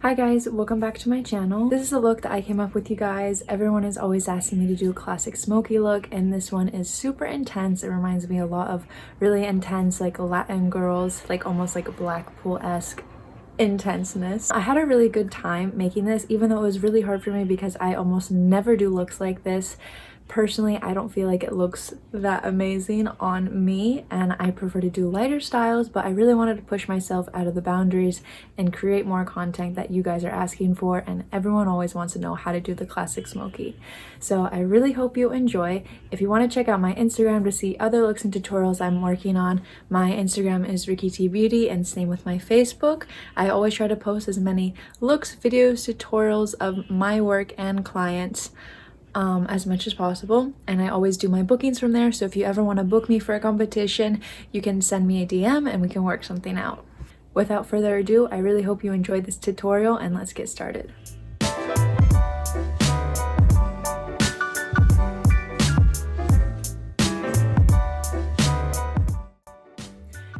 Hi guys, welcome back to my channel. This is a look that I came up with, you guys. Everyone is always asking me to do a classic Smokey look, and this one is super intense. It reminds me a lot of really intense like Latin girls, like almost like a Blackpool-esque intenseness. I had a really good time making this, even though it was really hard for me because I almost never do looks like this. Personally, I don't feel like it looks that amazing on me, and I prefer to do lighter styles, but I really wanted to push myself out of the boundaries and create more content that you guys are asking for, and everyone always wants to know how to do the classic Smokey. So I really hope you enjoy. If you want to check out my Instagram to see other looks and tutorials I'm working on, my Instagram is RickieT.Beauty, and same with my Facebook. I always try to post as many looks, videos, tutorials of my work and clients as much as possible, and I always do my bookings from there. So if you ever want to book me for a competition, you can send me a DM and we can work something out. Without further ado, I really hope you enjoyed this tutorial, and let's get started.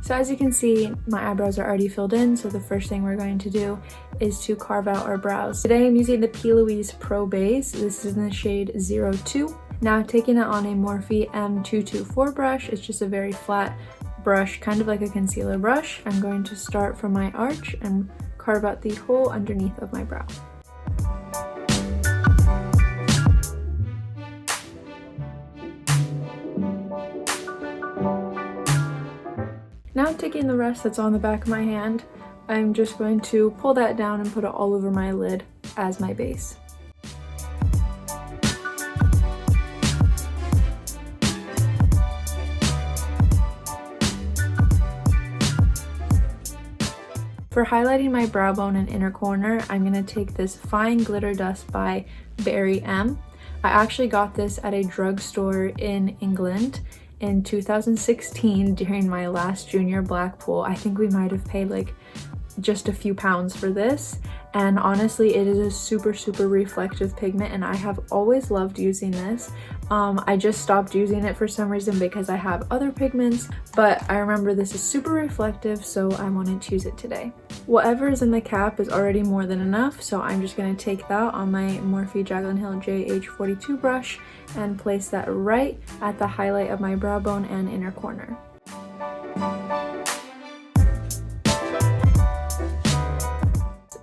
So as you can see, my eyebrows are already filled in, so the first thing we're going to do is to carve out our brows. Today I'm using the P.Louise Pro Base. This is in the shade 02. Now taking it on a Morphe M224 brush, it's just a very flat brush, kind of like a concealer brush. I'm going to start from my arch and carve out the hole underneath of my brow. Now taking the rest that's on the back of my hand, I'm just going to pull that down and put it all over my lid as my base. For highlighting my brow bone and inner corner, I'm going to take this Fine Glitter Dust by BarryM. I actually got this at a drugstore in England in 2016 during my last junior Blackpool. I think we might have paid like just a few pounds for this, and honestly it is a super reflective pigment, and I have always loved using this. I just stopped using it for some reason because I have other pigments, but I remember this is super reflective, so I wanted to use it today. Whatever is in the cap is already more than enough, so I'm just going to take that on my Morphe JH42 brush and place that right at the highlight of my brow bone and inner corner.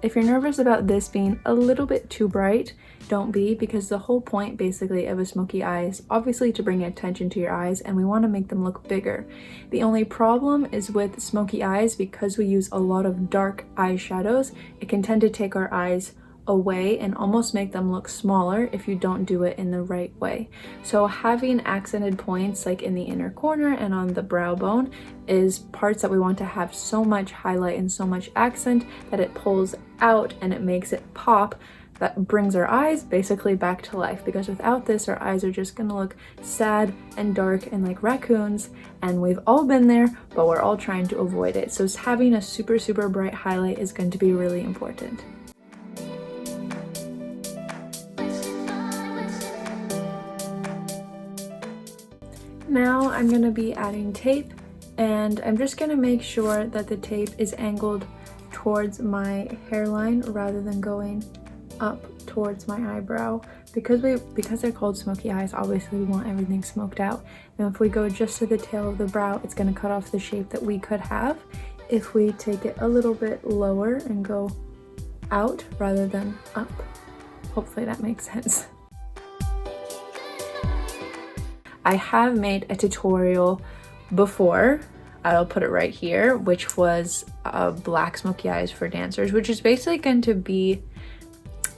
If you're nervous about this being a little bit too bright, don't be, because the whole point basically of a smoky eye is obviously to bring attention to your eyes, and we want to make them look bigger. The only problem is with smoky eyes, because we use a lot of dark eyeshadows, it can tend to take our eyes away and almost make them look smaller if you don't do it in the right way. So having accented points like in the inner corner and on the brow bone is parts that we want to have so much highlight and so much accent that it pulls out and it makes it pop. That brings our eyes basically back to life, because without this our eyes are just gonna look sad and dark and like raccoons, and we've all been there, but we're all trying to avoid it. So having a super bright highlight is going to be really important. Now I'm going to be adding tape, and I'm just going to make sure that the tape is angled towards my hairline rather than going up towards my eyebrow. Because they're called smoky eyes, obviously we want everything smoked out, and if we go just to the tail of the brow, it's going to cut off the shape that we could have if we take it a little bit lower and go out rather than up. Hopefully that makes sense. I have made a tutorial before, I'll put it right here, which was black smoky eyes for dancers, which is basically going to be,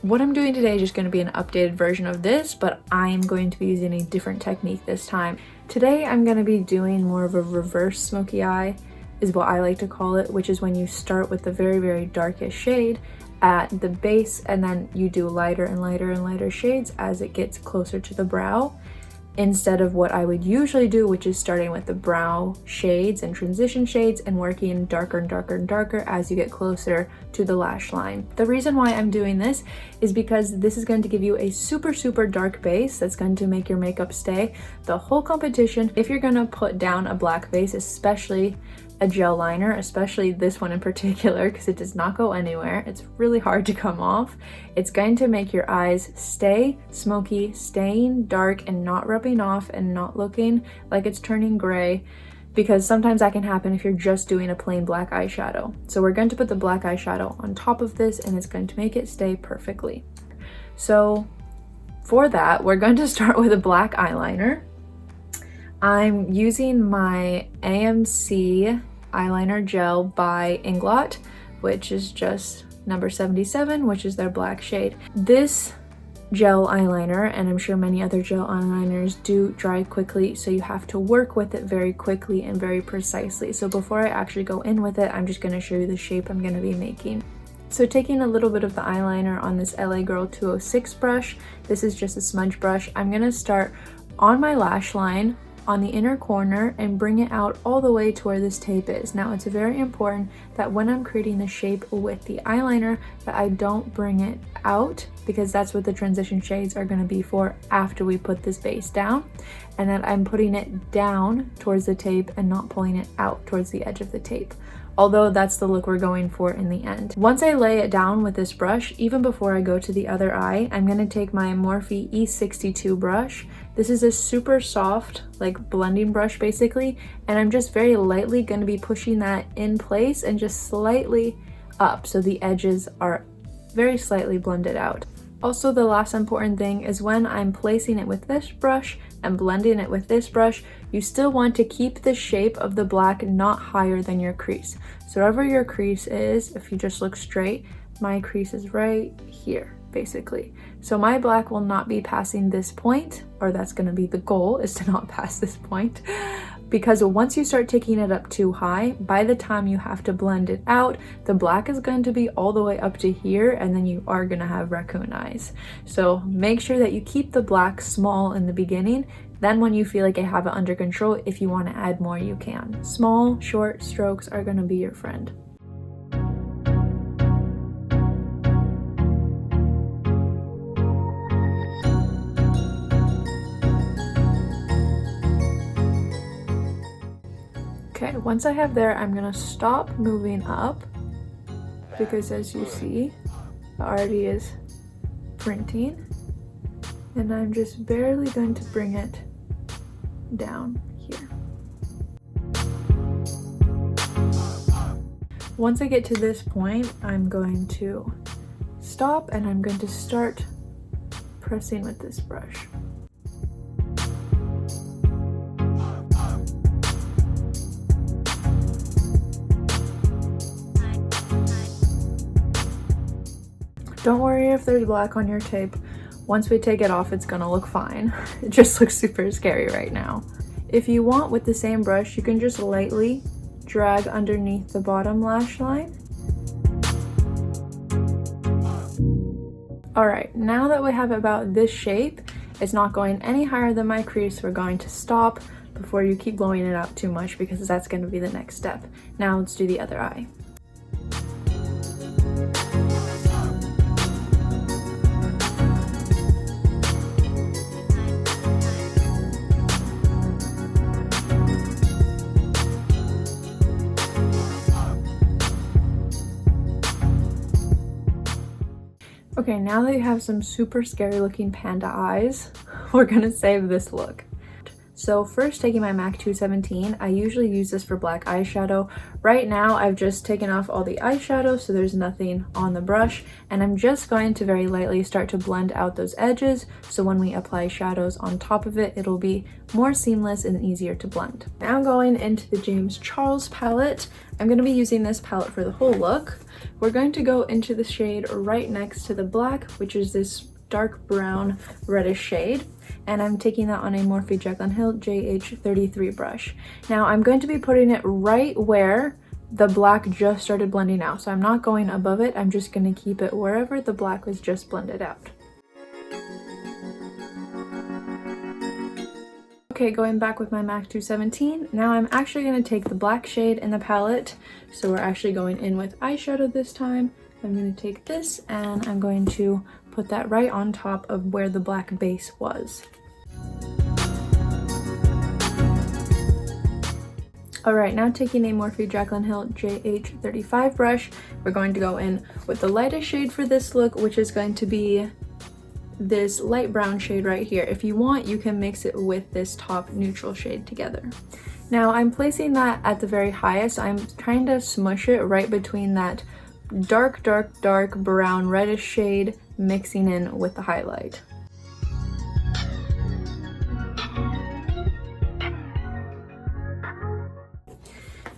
what I'm doing today is just going to be an updated version of this, but I'm going to be using a different technique this time. Today I'm going to be doing more of a reverse smoky eye, is what I like to call it, which is when you start with the very darkest shade at the base, and then you do lighter and lighter shades as it gets closer to the brow, instead of what I would usually do, which is starting with the brow shades and transition shades and working darker and darker as you get closer to the lash line. The reason why I'm doing this is because this is going to give you a super dark base that's going to make your makeup stay the whole competition. If you're going to put down a black base, especially a gel liner, especially this one in particular, because it does not go anywhere. It's really hard to come off. It's going to make your eyes stay smoky, staying dark and not rubbing off and not looking like it's turning gray, because sometimes that can happen if you're just doing a plain black eyeshadow. So we're going to put the black eyeshadow on top of this and it's going to make it stay perfectly. So for that, we're going to start with a black eyeliner. I'm using my AMC eyeliner gel by Inglot, which is just number 77, which is their black shade. This gel eyeliner, and I'm sure many other gel eyeliners, do dry quickly, so you have to work with it very quickly and very precisely. So before I actually go in with it, I'm just going to show you the shape I'm going to be making. So taking a little bit of the eyeliner on this LA Girl 206 brush, this is just a smudge brush, I'm going to start on my lash line on the inner corner and bring it out all the way to where this tape is. Now it's very important that when I'm creating the shape with the eyeliner that I don't bring it out, because that's what the transition shades are going to be for after we put this base down, and that I'm putting it down towards the tape and not pulling it out towards the edge of the tape. Although that's the look we're going for in the end. Once I lay it down with this brush, even before I go to the other eye, I'm going to take my Morphe E62 brush. This is a super soft, like blending brush basically, and I'm just very lightly going to be pushing that in place and just slightly up so the edges are very slightly blended out. Also, the last important thing is when I'm placing it with this brush and blending it with this brush, you still want to keep the shape of the black not higher than your crease. So wherever your crease is, if you just look straight, my crease is right here, basically. So my black will not be passing this point, or that's going to be the goal, is to not pass this point. Because once you start taking it up too high, by the time you have to blend it out, the black is going to be all the way up to here, and then you are going to have raccoon eyes. So make sure that you keep the black small in the beginning. Then when you feel like you have it under control, if you want to add more, you can. Small, short strokes are going to be your friend. Okay, once I have there, I'm gonna stop moving up, because as you see, it already is printing, and I'm just barely going to bring it down here. Once I get to this point, I'm going to stop and I'm going to start pressing with this brush. Don't worry if there's black on your tape. Once we take it off, it's gonna look fine. It just looks super scary right now. If you want, with the same brush, you can just lightly drag underneath the bottom lash line. All right, now that we have about this shape, it's not going any higher than my crease. We're going to stop before you keep blowing it out too much, because that's gonna be the next step. Now let's do the other eye. Okay, now that you have some super scary looking panda eyes, we're gonna save this look. So first, taking my MAC 217, I usually use this for black eyeshadow. Right now, I've just taken off all the eyeshadow, so there's nothing on the brush, and I'm just going to very lightly start to blend out those edges, so when we apply shadows on top of it, it'll be more seamless and easier to blend. Now going into the James Charles palette, I'm going to be using this palette for the whole look. We're going to go into the shade right next to the black, which is this dark brown reddish shade, and I'm taking that on a Morphe JH33 brush. Now I'm going to be putting it right where the black just started blending out, so I'm not going above it, I'm just going to keep it wherever the black was just blended out. Okay, going back with my MAC 217, now I'm actually going to take the black shade in the palette, so we're actually going in with eyeshadow this time. I'm going to take this and I'm going to put that right on top of where the black base was. Alright, now taking a Morphe JH35 brush, we're going to go in with the lightest shade for this look, which is going to be this light brown shade right here. If you want, you can mix it with this top neutral shade together. Now I'm placing that at the very highest. I'm trying to smush it right between that dark brown reddish shade mixing in with the highlight.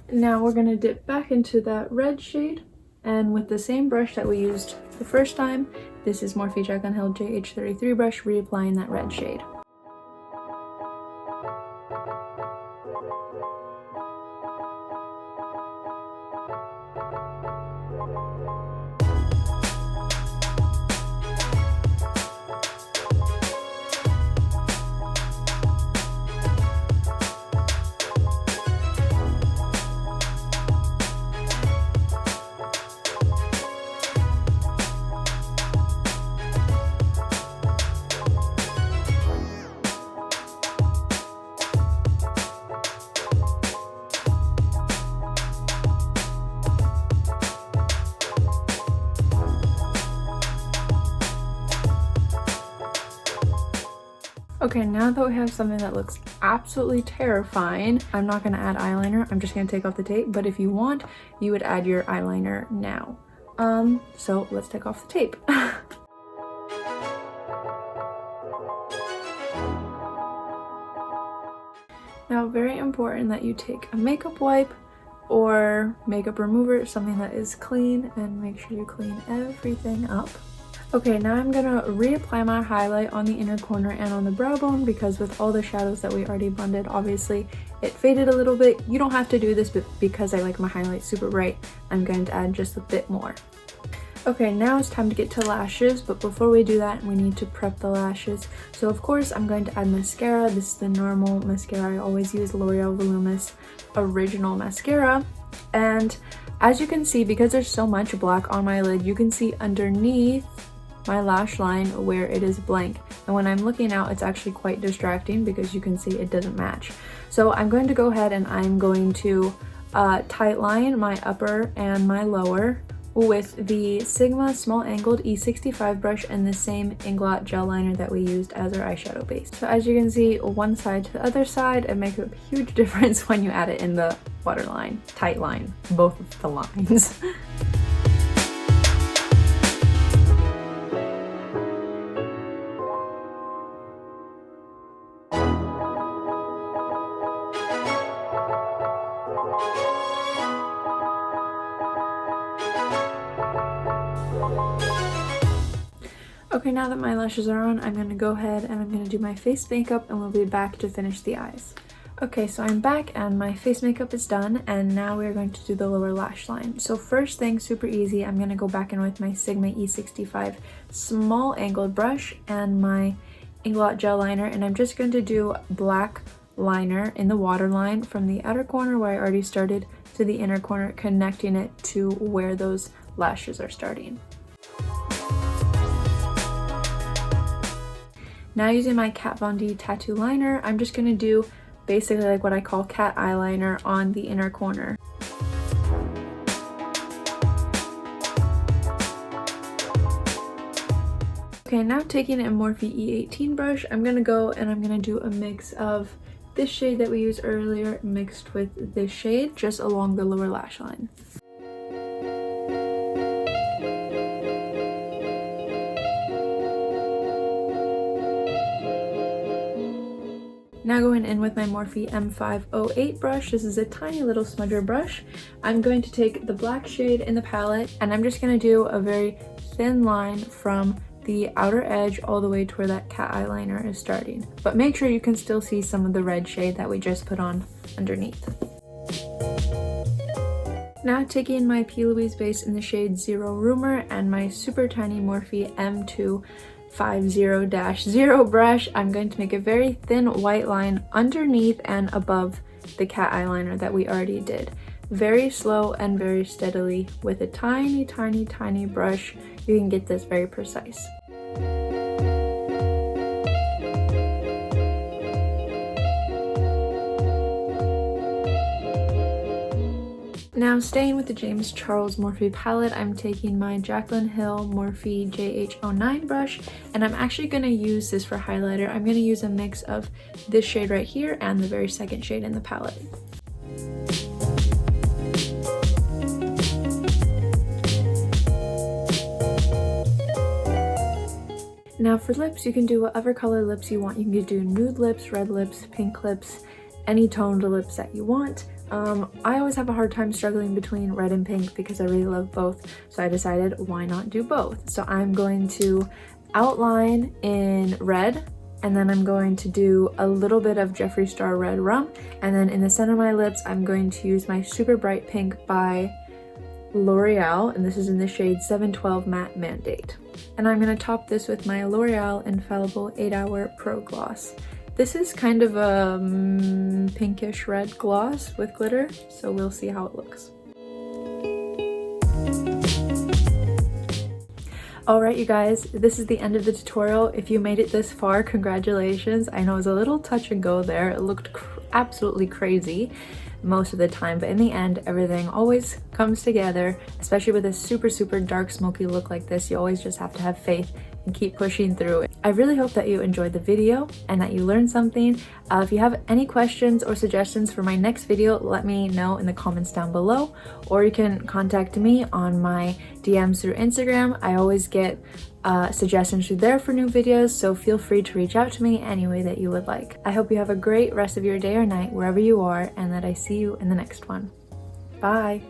Now we're going to dip back into that red shade, and with the same brush that we used the first time, this is Morphe JH33 brush, reapplying that red shade. Okay, now that we have something that looks absolutely terrifying, I'm not going to add eyeliner. I'm just going to take off the tape, but if you want, you would add your eyeliner now. So let's take off the tape. Now, very important that you take a makeup wipe or makeup remover, something that is clean, and make sure you clean everything up. Okay, now I'm gonna reapply my highlight on the inner corner and on the brow bone, because with all the shadows that we already blended, obviously it faded a little bit. You don't have to do this, but because I like my highlight super bright, I'm going to add just a bit more. Okay, now it's time to get to lashes, but before we do that, we need to prep the lashes. So of course, I'm going to add mascara. This is the normal mascara I always use, L'Oreal Voluminous Original Mascara. And as you can see, because there's so much black on my lid, you can see underneath my lash line where it is blank, and when I'm looking out, it's actually quite distracting because you can see it doesn't match. So I'm going to go ahead and I'm going to tight line my upper and my lower with the Sigma small angled E65 brush and the same Inglot gel liner that we used as our eyeshadow base. So as you can see, one side to the other side, it makes a huge difference when you add it in the waterline, tight line, both of the lines. Okay, now that my lashes are on, I'm going to go ahead and I'm going to do my face makeup, and we'll be back to finish the eyes. Okay, so I'm back and my face makeup is done, and now we're going to do the lower lash line. So first thing, super easy, I'm going to go back in with my Sigma E65 small angled brush and my Inglot gel liner, and I'm just going to do black liner in the waterline from the outer corner where I already started to the inner corner, connecting it to where those lashes are starting. Now using my Kat Von D tattoo liner, I'm just going to do basically like what I call cat eyeliner on the inner corner. Okay, now taking a Morphe E18 brush, I'm going to go and I'm going to do a mix of this shade that we used earlier mixed with this shade just along the lower lash line. Now going in with my Morphe M508 brush, this is a tiny little smudger brush. I'm going to take the black shade in the palette and I'm just going to do a very thin line from the outer edge all the way to where that cat eyeliner is starting. But make sure you can still see some of the red shade that we just put on underneath. Now taking my P.Louise base in the shade 0 Rumour and my super tiny Morphe M250-0 brush, I'm going to make a very thin white line underneath and above the cat eyeliner that we already did. Very slow and very steadily with a tiny brush. You can get this very precise. Now, staying with the James Charles Morphe palette, I'm taking my Jaclyn Hill Morphe JH09 brush, and I'm actually going to use this for highlighter. I'm going to use a mix of this shade right here and the very second shade in the palette. Now for lips, you can do whatever color lips you want. You can do nude lips, red lips, pink lips, any toned lips that you want. I always have a hard time struggling between red and pink because I really love both, so I decided why not do both. So I'm going to outline in red, and then I'm going to do a little bit of Jeffree Star Redrum, and then in the center of my lips I'm going to use my super bright pink by L'Oreal, and this is in the shade 712 Matte Mandate. And I'm going to top this with my L'Oreal Infallible 8-Hour Pro Gloss. This is kind of a pinkish red gloss with glitter, so we'll see how it looks. Alright you guys, this is the end of the tutorial. If you made it this far, congratulations. I know it was a little touch and go there. It looked absolutely crazy most of the time, but in the end everything always comes together, especially with a super dark smoky look like this. You always just have to have faith and keep pushing through it. I really hope that you enjoyed the video and that you learned something. If you have any questions or suggestions for my next video, let me know in the comments down below, or you can contact me on my DMs through Instagram. I always get suggestions through there for new videos, so feel free to reach out to me any way that you would like. I hope you have a great rest of your day or night wherever you are, and that I see you in the next one. Bye!